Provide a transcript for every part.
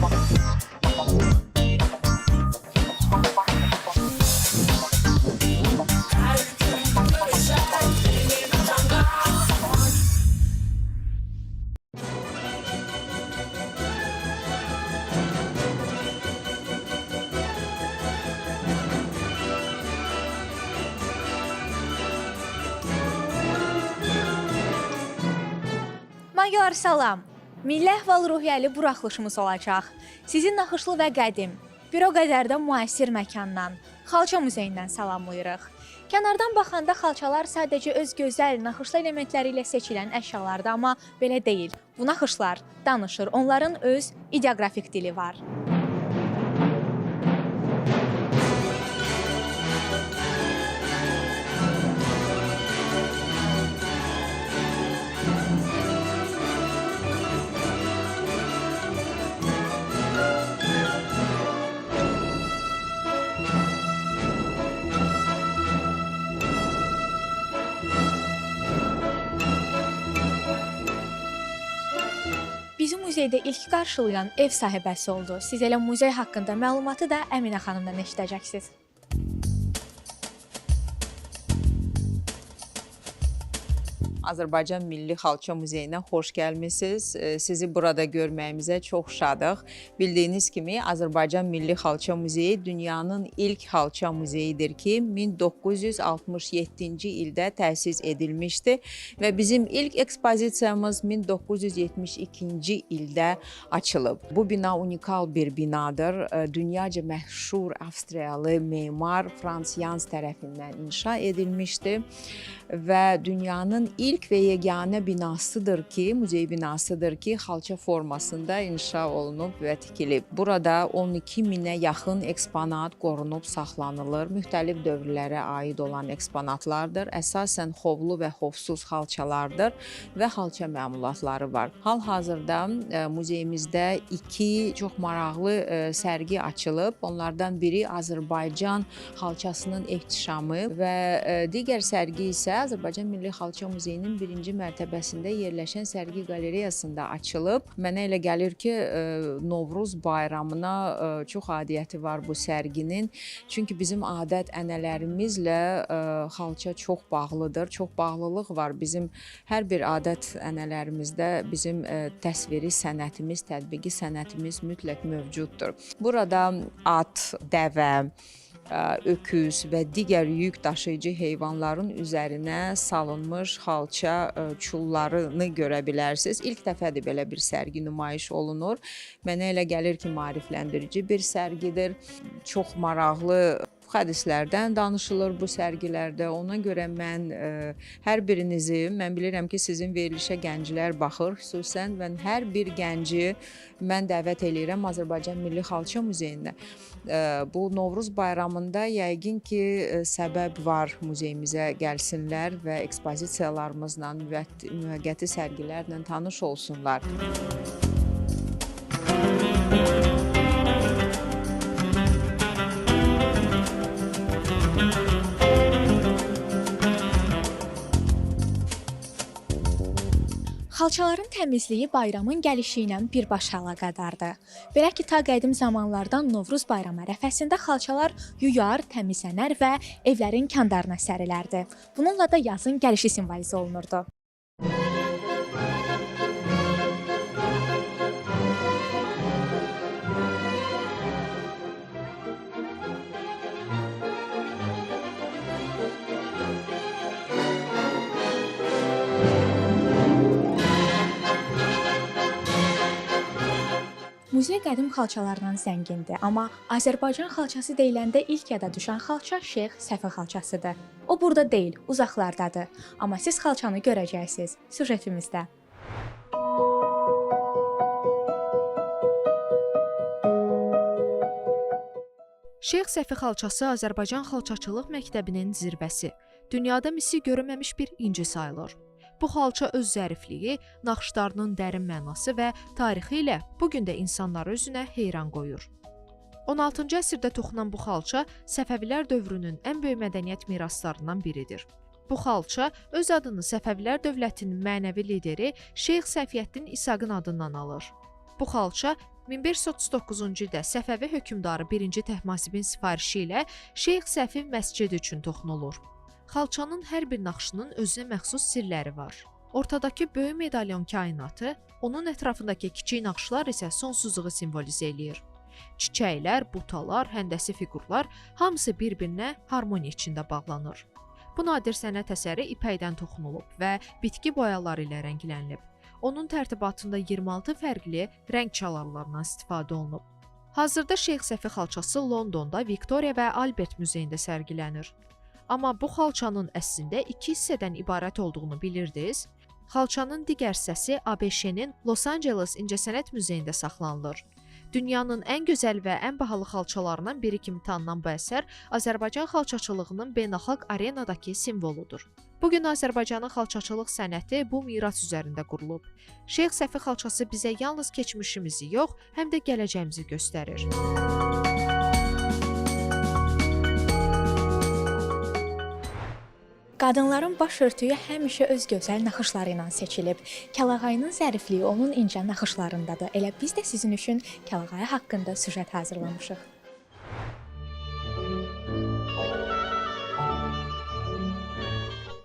Magyalar salam. Milli əhval-ruhiyyəli buraxılışımız olacaq. Sizi naxışlı və qədim, bir o qədər də müasir məkandan, Xalça muzeyindən salamlayırıq. Kənardan baxanda xalçalar sadəcə öz gözəl, naxışlı elementləri ilə seçilən əşyalardır, amma belə deyil. Bu naxışlar danışır, onların öz ideoqrafik dili var. Bizi muzeydə ilk qarşılayan ev sahibəsi oldu. Siz elə muzey haqqında məlumatı da Əminə xanımdan eşidəcəksiniz. Azərbaycan Milli Xalça Muzeyinə xoş gəlmisiniz. Sizi burada görməyimizə çox şadıq. Bildiyiniz kimi Azərbaycan Milli Xalça Muzeyi dünyanın ilk xalça muzeyidir ki, 1967-ci ildə təsis edilmişdi və bizim ilk ekspozisiyamız 1972-ci ildə açılıb. Bu bina unikal bir binadır. Dünyaca məşhur Avstriyalı memar Frans Jans tərəfindən inşa edilmişdi və dünyanın ilk və yeganə binasıdır ki, muzey binasıdır ki, xalça formasında inşa olunub və tikilib. Burada 12 minə yaxın eksponat qorunub saxlanılır. Müxtəlif dövrlərə aid olan eksponatlardır. Əsasən xovlu və xovsuz xalçalardır və xalça məmulatları var. Hal-hazırda muzeyimizdə iki çox maraqlı sərgi açılıb. Onlardan biri Azərbaycan xalçasının ehtişamı və digər sərgi isə Azərbaycan Milli Xalça Muzeyinin birinci mərtəbəsində yerləşən sərgi qalereyasında açılıb. Mənə elə gəlir ki, Novruz bayramına çox adiyyəti var bu sərginin. Çünki bizim adət-ənənələrimizlə xalça çox bağlıdır. Çox bağlılıq var. Bizim hər bir adət-ənənələrimizdə bizim təsviri sənətimiz, tətbiqi sənətimiz mütləq mövcuddur. Burada at, dəvə, öküz və digər yük daşıyıcı heyvanların üzərinə salınmış xalça çullarını görə bilərsiniz. İlk dəfədir belə bir sərgi nümayiş olunur. Mənə elə gəlir ki, maarifləndirici bir sərgidir. Çox maraqlı hədislərdən danışılır bu sərgilərdə. Ona görə mən hər birinizi, mən bilirəm ki, sizin verilişə gənclər baxır xüsusən və hər bir gənci mən dəvət eləyirəm Azərbaycan Milli Xalça Muzeyinə. Bu Novruz bayramında yəqin ki, səbəb var muzeyimizə gəlsinlər və ekspozisiyalarımızla, müvəqqəti sərgilərlə tanış olsunlar. Xalçaların təmizliyi bayramın gəlişi ilə birbaşa əlaqədardır. Belə ki, ta qədim zamanlardan Novruz bayramı ərəfəsində xalçalar yuyar, təmizlənər və evlərin kəndarına sərilərdi. Bununla da yazın gəlişi simvolizə olunurdu. Muzey qədim xalçalarla zəngindir, amma Azərbaycan xalçası deyiləndə ilk yada düşən xalça Şeyx Səfi xalçasıdır. O burada deyil, uzaqlardadır. Amma siz xalçanı görəcəksiniz süjetimizdə. Şeyx Səfi xalçası Azərbaycan xalçaçılıq məktəbinin zirvəsi. Dünyada misli görünməmiş bir inci sayılır. Bu xalça öz zərifliyi, naxışlarının dərin mənası və tarixi ilə bugün də insanları özünə heyran qoyur. 16-cı əsrdə toxunan bu xalça Səfəvilər dövrünün ən böyük mədəniyyət miraslarından biridir. Bu xalça öz adını Səfəvilər dövlətinin mənəvi lideri Şeyx Səfiyyəddin İsaqın adından alır. Bu xalça 1539-cu ildə Səfəvi hökmdarı 1-ci Təhmasibin sifarişi ilə Şeyx Səfi məscidi üçün toxunulur. Xalçanın hər bir naxışının özünə məxsus sirləri var. Ortadakı böyük medalyon kainatı, onun ətrafındakı kiçik naxışlar isə sonsuzluğu simvolizə eləyir. Çiçəklər, butalar, həndəsi fiqurlar hamısı bir-birinə harmoniya içində bağlanır. Bu nadir sənət əsəri ipəkdən toxunulub və bitki boyaları ilə rənglənilib. Onun tərtibatında 26 fərqli rəng çalarlarından istifadə olunub. Hazırda Şeyx Səfi xalçası Londonda Victoria və Albert muzeyində sərgilənir. Amma bu xalçanın əslində 2 hissədən ibarət olduğunu bilirdiniz? Xalçanın digər hissəsi ABŞ-nin Los Angeles İncəsənət Muzeyində saxlanılır. Dünyanın ən gözəl və ən bahalı xalçalarından biri kimi tanınan bu əsər Azərbaycan xalçaçılığının beynəlxalq arenadakı simvoludur. Bu gün Azərbaycanın xalçaçılıq sənəti bu miras üzərində qurulub. Şeyx Səfi xalçası bizə yalnız keçmişimizi yox, həm də gələcəyimizi göstərir. Qadınların baş örtüyü həmişə öz gözəl naxışları ilə seçilib. Kəlağayının zərifliyi onun incə naxışlarındadır. Elə biz də sizin üçün Kəlağayı haqqında süjet hazırlamışıq.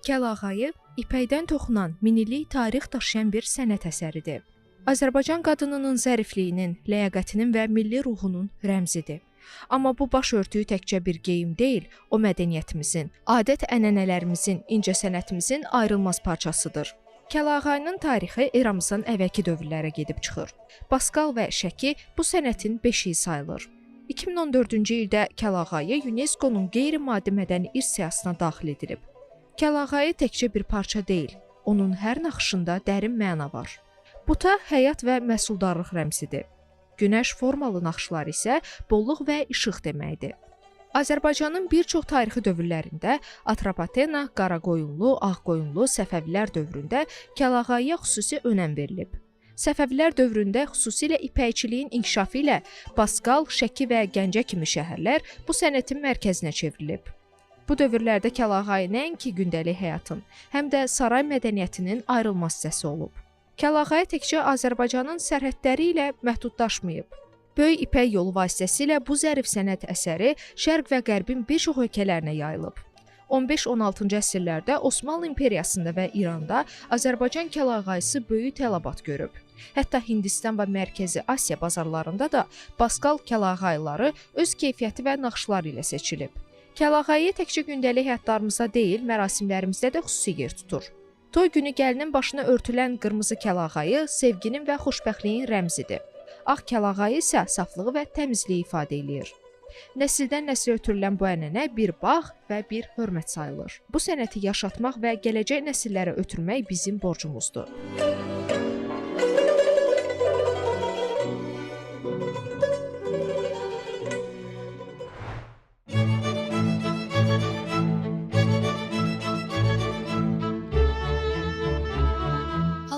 Kəlağayı ipəkdən toxunan, minillik tarix daşıyan bir sənət əsəridir. Azərbaycan qadınının zərifliyinin, ləyaqətinin və milli ruhunun rəmzidir. Amma bu baş örtüyü təkcə bir geyim deyil, o mədəniyyətimizin, adət-ənənələrimizin, incəsənətimizin ayrılmaz parçasıdır. Kəlağayının tarixi eramızdan əvvəlki dövrlərə gedib çıxır. Baskal və Şəki bu sənətin beşiği sayılır. 2014-cü ildə Kəlağayı UNESCO-nun qeyri-maddi mədəni irs siyahısına daxil edilib. Kəlağayı təkcə bir parça deyil, onun hər naxışında dərin məna var. Buta həyat və məhsuldarlıq rəmzidir. Günəş formalı naxışlar isə bolluq və işıq deməkdir. Azərbaycanın bir çox tarixi dövrlərində Atropatena, Qaraqoyunlu, Ağqoyunlu, Səfəvilər dövründə Kəlağayıya xüsusi önəm verilib. Səfəvilər dövründə xüsusilə ipəkçiliyin inkişafı ilə Baskal, Şəki və Gəncə kimi şəhərlər bu sənətin mərkəzinə çevrilib. Bu dövrlərdə Kəlağayı nəinki gündəlik həyatın, həm də saray mədəniyyətinin ayrılmaz hissəsi olub. Kəlağayı təkcə Azərbaycanın sərhədləri ilə məhdudlaşmayıb. Böyük İpək yolu vasitəsilə bu zərif sənət əsəri Şərq və Qərbin bir çox ölkələrinə yayılıb. 15-16-cı əsrlərdə Osmanlı İmperiyasında və İranda Azərbaycan kəlağayısı böyük tələbat görüb. Hətta Hindistan və Mərkəzi Asiya bazarlarında da Baskal kəlağayıları öz keyfiyyəti və naxışları ilə seçilib. Kəlağayı təkcə gündəlik həyatlarımızda deyil, mərasimlərimizdə də xüsusi yer tutur. Toy günü gəlinin başına örtülən qırmızı kəlağayı sevginin və xoşbəxtliyin rəmzidir. Ağ kəlağayı isə saflığı və təmizliyi ifadə eləyir. Nəsildən nəslə ötürülən bu ənənə bir bağ və bir hörmət sayılır. Bu sənəti yaşatmaq və gələcək nəsillərə ötürmək bizim borcumuzdur.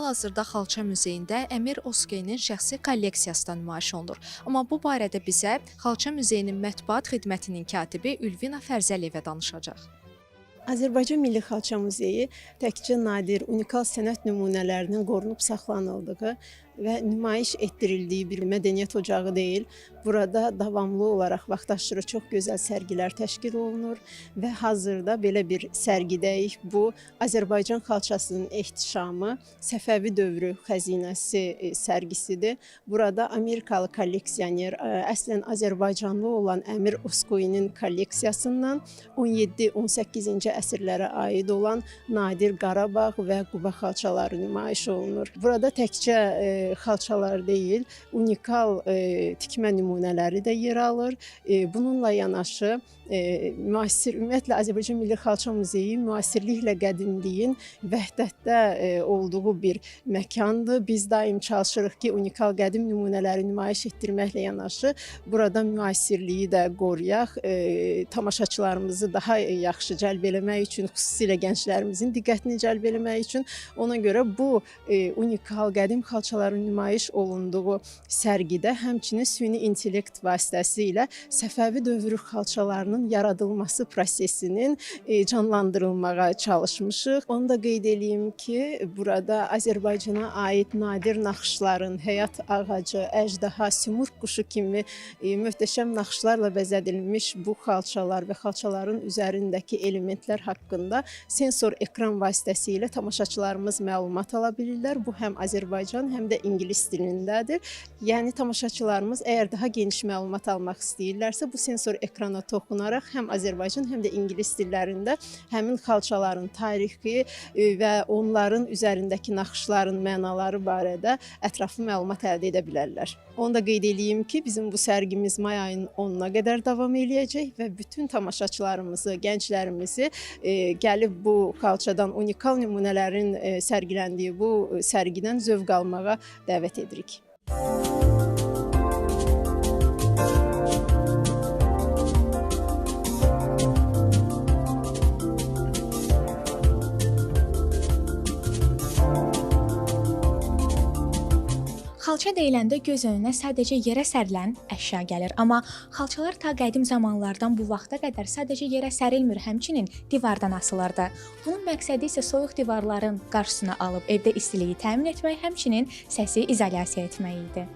Hal-hazırda Xalça Muzeyində Əmir Oskeynin şəxsi kolleksiyası da nümayiş olunur. Amma bu barədə bizə Xalça Muzeyinin mətbuat xidmətinin katibi Ülvina Fərzəliyevə danışacaq. Azərbaycan Milli Xalça Muzeyi təkcə nadir, unikal sənət nümunələrinin qorunub saxlanıldığı və nümayiş etdirildiyi bir mədəniyyət ocağı deyil. Burada davamlı olaraq vaxtaşırı çox gözəl sərgilər təşkil olunur və hazırda belə bir sərgidəyik. Bu, Azərbaycan xalçasının ehtişamı, Səfəvi dövrü xəzinəsi sərgisidir. Burada Amerikalı kolleksioner, əslən Azərbaycanlı olan Əmir Oskoyinin kolleksiyasından 17-18-ci əsrlərə aid olan nadir Qarabağ və Quba xalçaları nümayiş olunur. Burada təkcə xalçalar deyil, unikal tikmə nümunələri də yer alır. Bununla yanaşı müasir, ümumiyyətlə Azərbaycan Milli Xalça Muzeyi müasirliklə qədimliyin vəhdətdə olduğu bir məkandır. Biz daim çalışırıq ki, unikal qədim nümunələri nümayiş etdirməklə yanaşı burada müasirliyi də qoruyaq, tamaşaçılarımızı daha yaxşı cəlb eləmək etmək üçün, xüsusilə gənclərimizin diqqətini cəlb etmək üçün. Ona görə bu unikal qədim xalçaların nümayiş olunduğu sərgidə həmçinin süni intellekt vasitəsilə Səfəvi dövrü xalçalarının yaradılması prosesinin canlandırılmağa çalışmışıq. Onu da qeyd edeyim ki, burada Azərbaycana aid nadir naxışların, həyat ağacı, əjdaha, sümük quşu kimi möhtəşəm naxışlarla bəzədilmiş bu xalçalar və xalçaların üzərindəki elementlər haqqında sensor ekran vasitəsilə tamaşaçılarımız məlumat ala bilirlər. Bu həm Azərbaycan, həm də ingilis dilindədir. Yəni tamaşaçılarımız əgər daha geniş məlumat almaq istəyirlərsə, bu sensor ekrana toxunaraq həm Azərbaycan, həm də ingilis dillərində həmin xalçaların tarixi və onların üzərindəki naxışların mənaları barədə ətraflı məlumat əldə edə bilərlər. Onu da qeyd edeyim ki, bizim bu sərgimiz may ayının 10-na qədər davam eləyəcək və bütün tamaşaçılarımızı, gənclərimizi gəlib bu xalçadan unikal nümunələrin sərgiləndiyi bu sərgidən zövq almağa dəvət edirik. Xalça deyiləndə göz önünə sadəcə yerə sərilən əşya gəlir, amma xalçalar ta qədim zamanlardan bu vaxta qədər sadəcə yerə sərilmir, həmçinin divardan asılırdı. Bunun məqsədi isə soyuq divarların qarşısını alıb evdə istiliyi təmin etmək, həmçinin səsi izolyasiya etmək idi.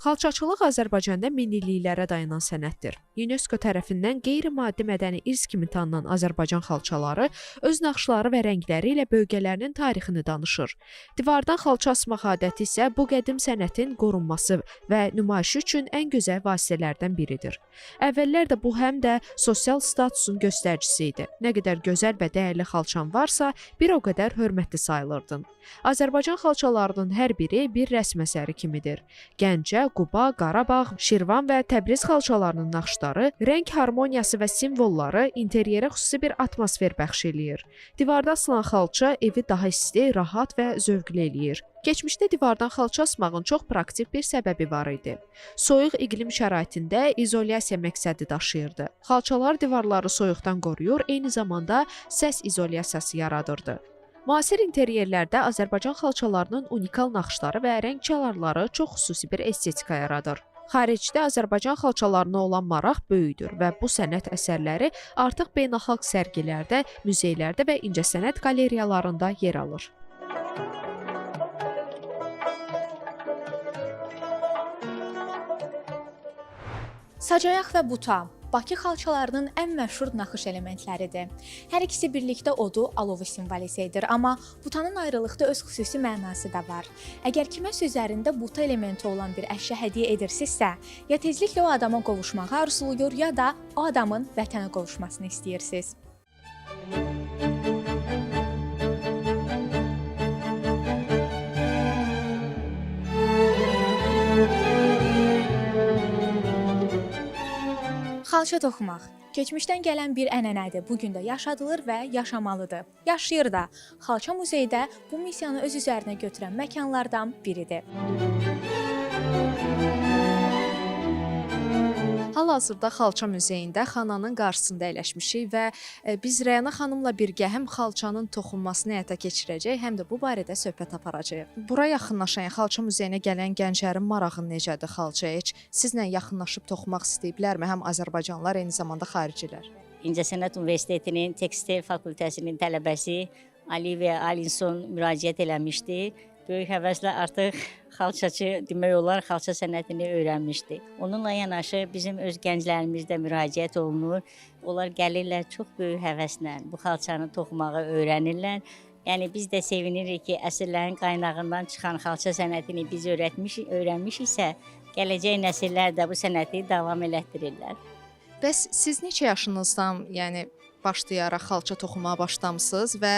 Xalçaçılıq Azərbaycanda minilliklərə dayanan sənətdir. UNESCO tərəfindən qeyri-maddi mədəni irs kimi tanınan Azərbaycan xalçaları öz naxışları və rəngləri ilə bölgələrinin tarixini danışır. Divardan xalça asmaq adəti isə bu qədim sənətin qorunması və nümayişi üçün ən gözəl vasitələrdən biridir. Əvvəllər də bu həm də sosial statusun göstəricisi idi. Nə qədər gözəl və dəyərli xalçan varsa, bir o qədər hörmətli sayılırdın. Azərbaycan xalçalarının hər biri bir rəsm əsəri kimidir. Gəncə, Quba, Qarabağ, Şirvan və Təbriz xalçalarının naxışları, rəng harmoniyası və simvolları interyerə xüsusi bir atmosfer bəxş eləyir. Divarda asılan xalça evi daha isti, rahat və zövqlü eləyir. Keçmişdə divardan xalça asmağın çox praktik bir səbəbi var idi. Soyuq iqlim şəraitində izolyasiya məqsədi daşıyırdı. Xalçalar divarları soyuqdan qoruyur, eyni zamanda səs izolyasiyası yaradırdı. Müasir interyerlərdə Azərbaycan xalçalarının unikal naxışları və rəng çalarları çox xüsusi bir estetika yaradır. Xaricdə Azərbaycan xalçalarına olan maraq böyükdür və bu sənət əsərləri artıq beynəlxalq sərgilərdə, muzeylərdə və incəsənət qaleriyalarında yer alır. Sacayaq və buta Bakı xalçalarının ən məşhur naxış elementləridir. Hər ikisi birlikdə odu, alovu simvolizə edir, amma butanın ayrılıqda öz xüsusi mənası da var. Əgər kiməsə üzərində buta elementi olan bir əşya hədiyyə edirsinizsə, ya tezliklə o adama qovuşmağı arzulayır, ya da o adamın vətənə qovuşmasını istəyirsiniz. Xalça toxumaq keçmişdən gələn bir ənənədir. Bu gün də yaşadılır və yaşamalıdır. Yaşayır da. Xalça muzeyi də bu missiyanı öz üzərinə götürən məkanlardan biridir. Hal-hazırda Xalça Muzeyində xananın qarşısında əyləşmişik və biz Rəyana xanımla birgə həm xalçanın toxunmasını həyata keçirəcək, həm də bu barədə söhbət aparacağıq. Bura yaxınlaşan, Xalça Muzeyinə gələn gənclərin marağı necədir xalçaya? Heç sizlə yaxınlaşıb toxumaq istəyiblərmi? Həm azərbaycanlılar, eyni zamanda xaricilər. İncəsənət Universitetinin Tekstil Fakültəsinin tələbəsi Aliviya Alinson müraciət eləmişdi. Böyük həvəslə artıq xalçaçı demək olar, xalça sənətini öyrənmişdi. Onunla yanaşı bizim öz gənclərimiz də müraciət olunur. Onlar gəlirlər çox böyük həvəslə bu xalçanı toxumağı öyrənirlər. Yəni biz də sevinirik ki, əsrlərin qaynağından çıxan xalça sənətini biz öyrənmişiksə, gələcək nəsillər də bu sənəti davam elətdirirlər. Bəs siz neçə yaşınızdan, yəni başlayaraq xalça toxumağa başlamısınız və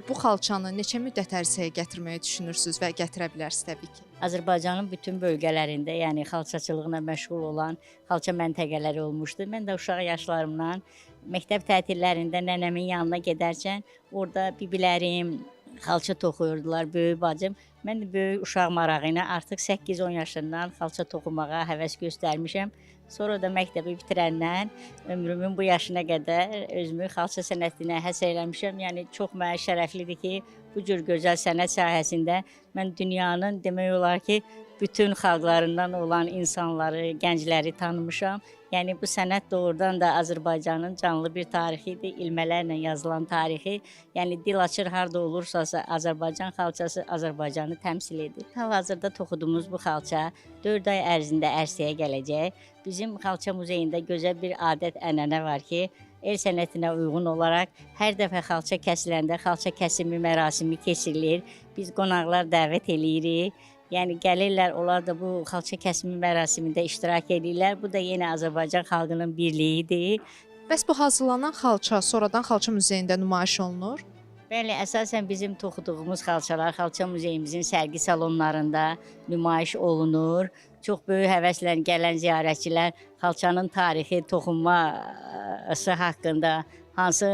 bu xalçanı neçə müddət ərzəyə gətirməyi düşünürsünüz və gətirə bilərsiniz təbii ki? Azərbaycanın bütün bölgələrində, yəni xalçaçılıqla məşğul olan xalça məntəqələri olmuşdu. Mən də uşaq yaşlarımdan məktəb tətillərində nənəmin yanına gedərkən orada biblərim, xalça toxuyurdular böyük bacım. Mən də böyük uşaq marağı ilə artıq 8-10 yaşından xalça toxumağa həvəs göstərmişəm. Sonra da məktəbi bitirəndən ömrümün bu yaşına qədər özümü xalça sənətinə həsr eləmişəm. Yəni çox mənə şərəflidir ki, bu cür gözəl sənət sahəsində mən dünyanın demək olar ki, bütün xalqlarından olan insanları, gəncləri tanımışam. Yəni bu sənət doğrudan da Azərbaycanın canlı bir tarixidir, ilmələrlə yazılan tarixi. Yəni dil açır harda olursasa Azərbaycan xalçası Azərbaycanı təmsil edir. Hal-hazırda toxuduğumuz bu xalça 4 ay ərzində ərsəyə gələcək. Bizim xalça muzeyində gözəl bir adət-ənənə var ki, el sənətinə uyğun olaraq hər dəfə xalça kəsiləndə xalça kəsimi mərasimi keçirilir. Biz qonaqlar dəvət eləyirik. Yəni gəlirlər, onlar da bu xalça kəsimi mərasimində iştirak edirlər. Bu da yenə Azərbaycan xalqının birliyidir. Bəs bu hazırlanan xalça sonradan xalça muzeyində nümayiş olunur? Bəli, əsasən bizim toxuduğumuz xalçalar xalça muzeyimizin sərgi salonlarında nümayiş olunur. Çox böyük həvəslə gələn ziyarətçilər xalçanın tarixi, toxunması haqqında, hansı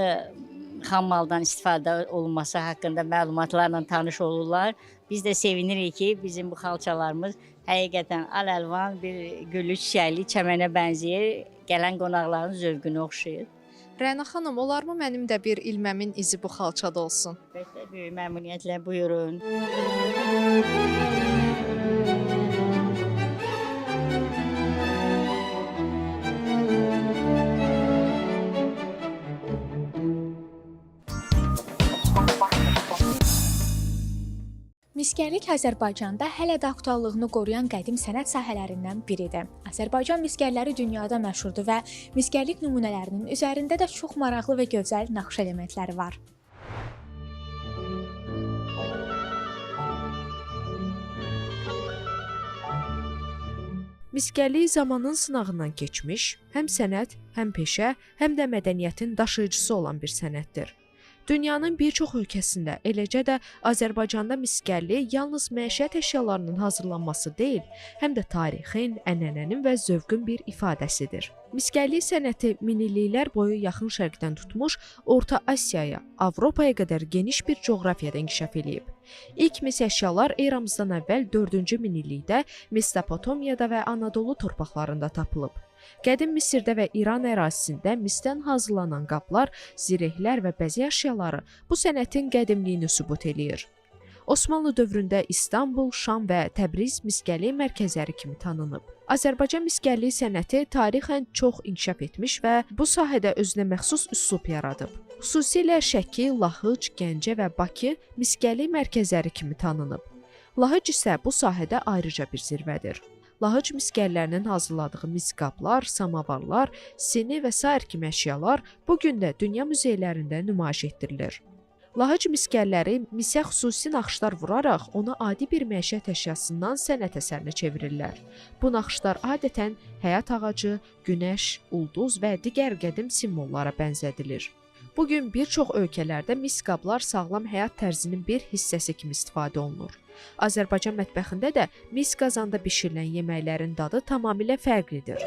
xam maldan istifadə olunması haqqında məlumatlarla tanış olurlar. Biz də sevinirik ki, bizim bu xalçalarımız həqiqətən al-əlvan bir güllü çiçəkli çəmənə bənzəyir, gələn qonaqların zövqünə oxşayır. Rəna xanım, olarmı mənim də bir ilməmin izi bu xalçada olsun? Böyük məmnuniyyətlə buyurun. Miskərlik Azərbaycanda hələ də aktuallığını qoruyan qədim sənət sahələrindən biridir. Azərbaycan miskərləri dünyada məşhurdur və miskərlik nümunələrinin üzərində də çox maraqlı və gözəl naxış elementləri var. Miskərlik zamanın sınağından keçmiş, həm sənət, həm peşə, həm də mədəniyyətin daşıyıcısı olan bir sənətdir. Dünyanın bir çox ölkəsində, eləcə də Azərbaycanda miskərlik yalnız məişət əşyalarının hazırlanması deyil, həm də tarixin, ənənənin və zövqün bir ifadəsidir. Miskərlik sənəti minilliklər boyu Yaxın Şərqdən tutmuş Orta Asiyaya, Avropaya qədər geniş bir coğrafiyada inkişaf eləyib. İlk mis əşyalar eramızdan əvvəl 4-cü minillikdə Mesopotamiyada və Anadolu torpaqlarında tapılıb. Qədim Misirdə və İran ərazisində misdən hazırlanan qablar, zirehlər və bəzək əşyaları bu sənətin qədimliyini sübut eləyir. Osmanlı dövründə İstanbul, Şam və Təbriz miskərlik mərkəzləri kimi tanınıb. Azərbaycan miskərlik sənəti tarixən çox inkişaf etmiş və bu sahədə özünə məxsus üslub yaradıb. Xüsusilə Şəki, Lahıc, Gəncə və Bakı miskərlik mərkəzləri kimi tanınıb. Lahıc isə bu sahədə ayrıca bir zirvədir. Lahıc miskərlərinin hazırladığı mis qablar, samavarlar, sini və sair kimi əşyalar bu gün də dünya muzeylərində nümayiş etdirilir. Lahıc miskərləri misə xüsusi naxışlar vuraraq onu adi bir məişət əşyasından sənət əsərinə çevirirlər. Bu naxışlar adətən həyat ağacı, günəş, ulduz və digər qədim simvollara bənzədilir. Bugün bir çox ölkələrdə mis qablar sağlam həyat tərzinin bir hissəsi kimi istifadə olunur. Azərbaycan mətbəxində də mis qazanda bişirilən yeməklərin dadı tamamilə fərqlidir.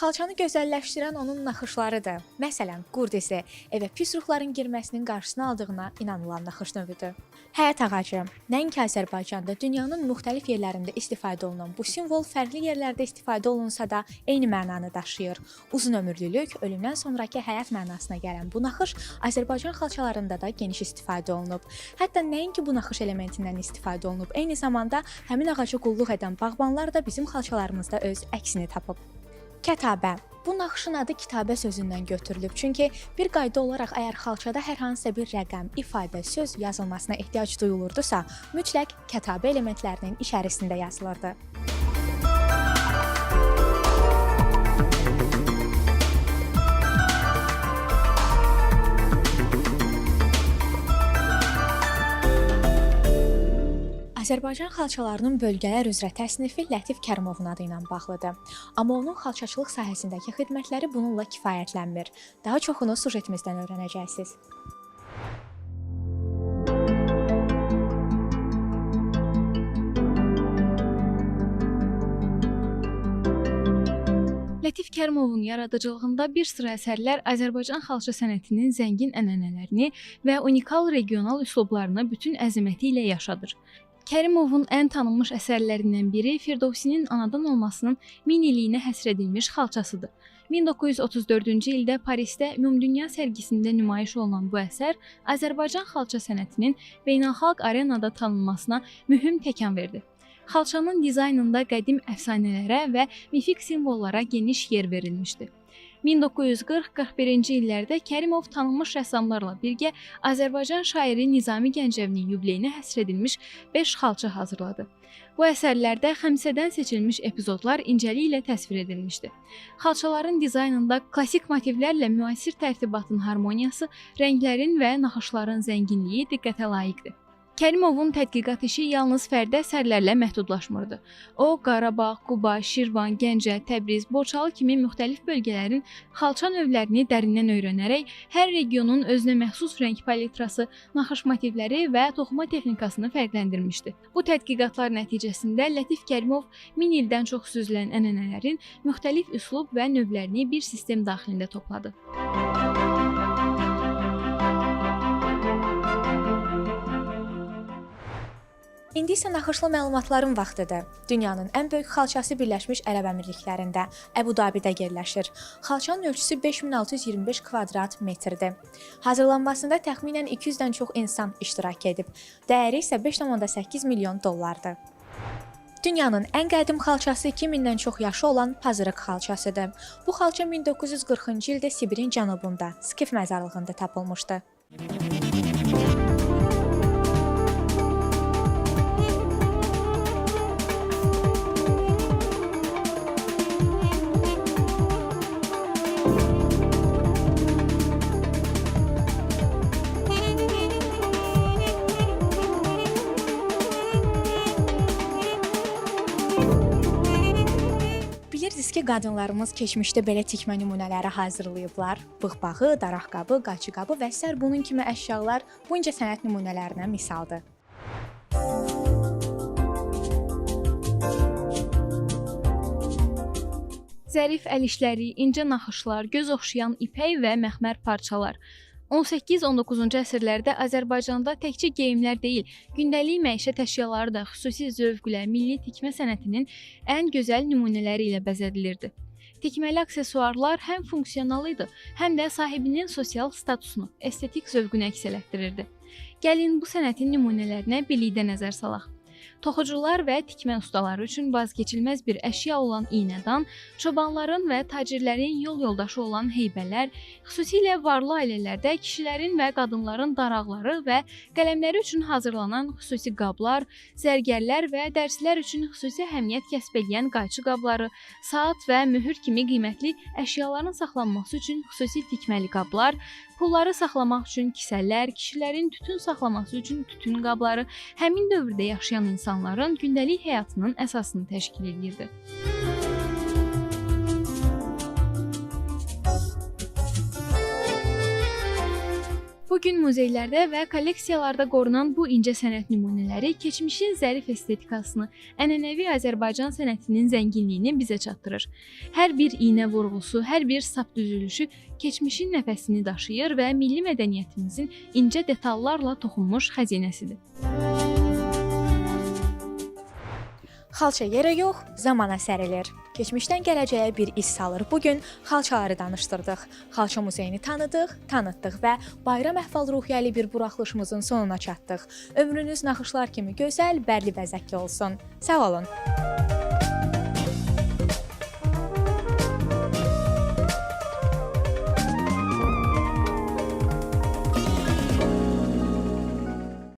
Xalçanı gözəlləşdirən onun naxışlarıdır. Məsələn, qurd isə evə pis ruhların girməsinin qarşısını aldığına inanılan naxış növüdür. Həyat ağacı nəinki Azərbaycanda, dünyanın müxtəlif yerlərində istifadə olunan bu simvol fərqli yerlərdə istifadə olunsa da eyni mənanı daşıyır. Uzun ömürlülük, ölümdən sonrakı həyat mənasına gələn bu naxış Azərbaycan xalçalarında da geniş istifadə olunub. Hətta nəinki bu naxış elementindən istifadə olunub, eyni zamanda həmin ağaca qulluq edən bağbanlar da bizim xalçalarımızda öz əksini tapıb. Kətabə. Bu naxışın adı kitabə sözündən götürülüb. Çünki bir qayda olaraq əgər xalçada hər hansısa bir rəqəm, ifadə, söz yazılmasına ehtiyac duyulurdusa, mütləq kətabə elementlərinin içərisində yazılırdı. Azərbaycan xalçalarının bölgələr üzrə təsnifi Lətif Kərimovun adı ilə bağlıdır. Amma onun xalçaçılıq sahəsindəki xidmətləri bununla kifayətlənmir. Daha çoxunu sujetimizdən öyrənəcəksiniz. Lətif Kərimovun yaradıcılığında bir sıra əsərlər Azərbaycan xalça sənətinin zəngin ənənələrini və unikal regional üslublarını bütün əzəməti ilə yaşadır. Kərimovun ən tanınmış əsərlərindən biri Firdovsinin anadan olmasının 1000 illiyinə həsr edilmiş xalçasıdır. 1934-cü ildə Parisdə Ümumdünya sərgisində nümayiş olunan bu əsər Azərbaycan xalça sənətinin beynəlxalq arenada tanınmasına mühüm təkan verdi. Xalçanın dizaynında qədim əfsanələrə və mifik simvollara geniş yer verilmişdi. 1940-41-ci illərdə Kərimov tanınmış rəssamlarla birgə Azərbaycan şairi Nizami Gəncəvinin yubileyinə həsr edilmiş 5 xalça hazırladı. Bu əsərlərdə xəmsədən seçilmiş epizodlar incəliklə təsvir edilmişdi. Xalçaların dizaynında klassik motivlərlə müasir tərtibatın harmoniyası, rənglərin və naxışların zənginliyi diqqətə layiqdir. Kərimovun tədqiqat işi yalnız fərdi əsərlərlə məhdudlaşmırdı. O, Qarabağ, Quba, Şirvan, Gəncə, Təbriz, Borçalı kimi müxtəlif bölgələrin xalça növlərini dərindən öyrənərək hər regionun özünə məxsus rəng palitrası, naxış motivləri və toxuma texnikasını fərqləndirmişdi. Bu tədqiqatlar nəticəsində Lətif Kərimov 1000 ildən çox süzülən ənənələrin müxtəlif üslub və növlərini bir sistem daxilində topladı. İndi isə naxışlı məlumatların vaxtıdır. Dünyanın ən böyük xalçası Birləşmiş Ərəb Əmirliklərində, Əbu-Dabidə yerləşir. Xalçanın ölçüsü 5625 kvadrat metrdir. Hazırlanmasında təxminən 200-dən çox insan iştirak edib. Dəyəri isə 5,8 milyon dollardır. Dünyanın ən qədim xalçası 2000-dən çox yaşı olan Pazırıq xalçasıdır. Bu xalça 1940-cı ildə Sibirin cənubunda, Skif məzarlığında tapılmışdı. Bilirsiniz ki, qadınlarımız keçmişdə belə tikmə nümunələri hazırlayıblar. Bığbağı, daraqabı, qaçıqabı və sair bunun kimi əşyalar bu incəsənət nümunələrinə misaldır. Zərif əl işləri, incə naxışlar, göz oxşayan ipək və məxmər parçalar. 18-19-cu əsrlərdə Azərbaycanda təkcə geyimlər deyil, gündəlik məişət əşyaları da xüsusi zövqlə milli tikmə sənətinin ən gözəl nümunələri ilə bəzədilirdi. Tikməli aksesuarlar həm funksional idi, həm də sahibinin sosial statusunu, estetik zövqünü əks etdirirdi. Gəlin bu sənətin nümunələrinə birlikdə nəzər salaq. Toxucular və tikmə ustaları üçün vazkeçilməz bir əşya olan iynədan, çobanların və tacirlərin yol yoldaşı olan heybələr, xüsusilə varlı ailələrdə kişilərin və qadınların daraqları və qələmləri üçün hazırlanan xüsusi qablar, zərgərlər və dərslər üçün xüsusi əhəmiyyət kəsb edən qayçı qabları, saat və möhür kimi qiymətli əşyaların saxlanması üçün xüsusi tikməli qablar, pulları saxlamaq üçün kisələr, kişilərin tütün saxlaması üçün tütün qabları həmin dövrdə yaşayan insanların gündəlik həyatının əsasını təşkil edirdi. Bugün muzeylərdə və kolleksiyalarda qorunan bu incə sənət nümunələri keçmişin zərif estetikasını, ənənəvi Azərbaycan sənətinin zənginliyini bizə çatdırır. Hər bir iynə vurğusu, hər bir sap düzülüşü keçmişin nəfəsini daşıyır və milli mədəniyyətimizin incə detallarla toxunmuş xəzinəsidir. Xalça yerə yox, zamana sərilir. Keçmişdən gələcəyə bir iz salır. Bugün xalçaları danışdırdıq. Xalça muzeyini tanıtdıq və bayram əhval-ruhiyyəli bir buraxılışımızın sonuna çatdıq. Ömrünüz naxışlar kimi gözəl, bərli və zəkli olsun. Sağ olun.